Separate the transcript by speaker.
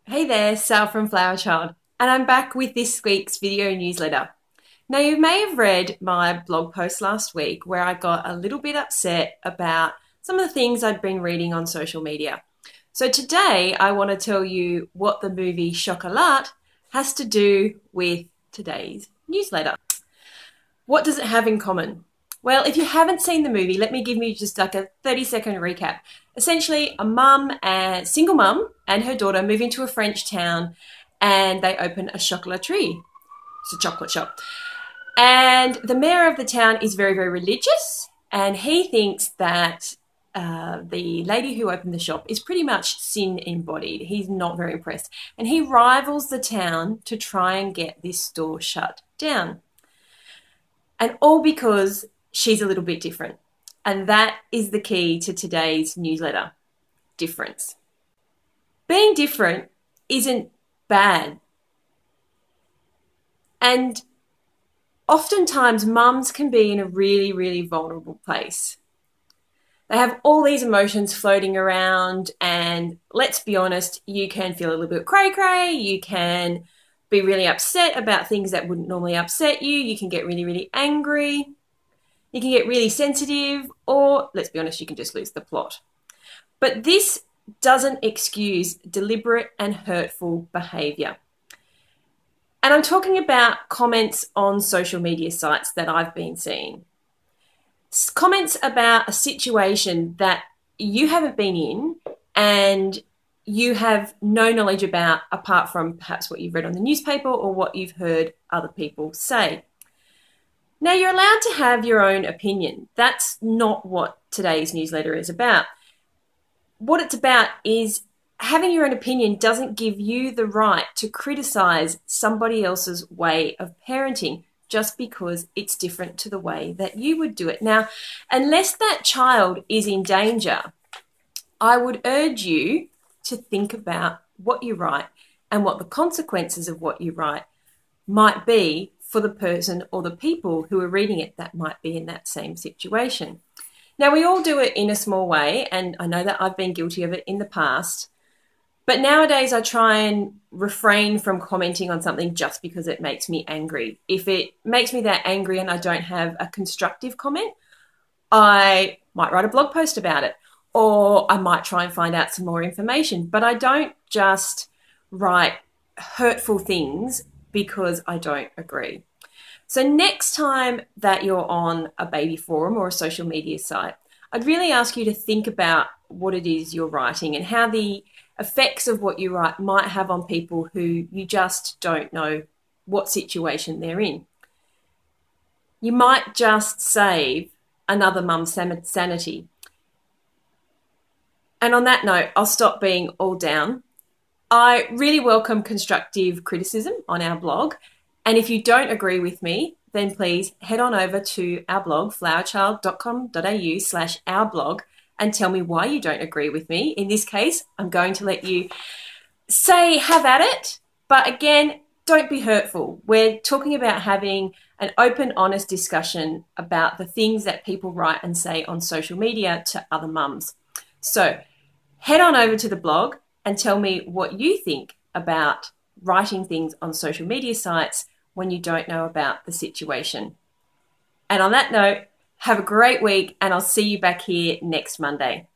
Speaker 1: Hey there, Sal from Flower Child, and I'm back with this week's video newsletter. Now, you may have read my blog post last week where I got a little bit upset about some of the things I'd been reading on social media. So today I want to tell you what the movie Chocolat has to do with today's newsletter. What does it have in common? Well, if you haven't seen the movie, let me give you just like a 30-second recap. Essentially, a single mum and her daughter move into a French town and they open a chocolaterie. It's a chocolate shop. And the mayor of the town is very, very religious, and he thinks that the lady who opened the shop is pretty much sin embodied. He's not very impressed. And he rivals the town to try and get this store shut down. And all because she's a little bit different. And that is the key to today's newsletter: difference. Being different isn't bad. And oftentimes mums can be in a really, really vulnerable place. They have all these emotions floating around, and let's be honest, you can feel a little bit cray-cray, you can be really upset about things that wouldn't normally upset you, you can get really, really angry, you can get really sensitive, or let's be honest, you can just lose the plot. But this doesn't excuse deliberate and hurtful behaviour. And I'm talking about comments on social media sites that I've been seeing. Comments about a situation that you haven't been in and you have no knowledge about, apart from perhaps what you've read on the newspaper or what you've heard other people say. Now, you're allowed to have your own opinion. That's not what today's newsletter is about. What it's about is having your own opinion doesn't give you the right to criticize somebody else's way of parenting just because it's different to the way that you would do it. Now, unless that child is in danger, I would urge you to think about what you write and what the consequences of what you write might be for the person or the people who are reading it that might be in that same situation. Now, we all do it in a small way, and I know that I've been guilty of it in the past. But nowadays, I try and refrain from commenting on something just because it makes me angry. If it makes me that angry and I don't have a constructive comment, I might write a blog post about it, or I might try and find out some more information. But I don't just write hurtful things because I don't agree. So next time that you're on a baby forum or a social media site, I'd really ask you to think about what it is you're writing and how the effects of what you write might have on people who you just don't know what situation they're in. You might just save another mum's sanity. And on that note, I'll stop being all down. I really welcome constructive criticism on our blog. And if you don't agree with me, then please head on over to our blog, flowerchild.com.au/ourblog, and tell me why you don't agree with me. In this case, I'm going to let you have at it. But again, don't be hurtful. We're talking about having an open, honest discussion about the things that people write and say on social media to other mums. So head on over to the blog and tell me what you think about writing things on social media sites when you don't know about the situation. And on that note, have a great week, and I'll see you back here next Monday.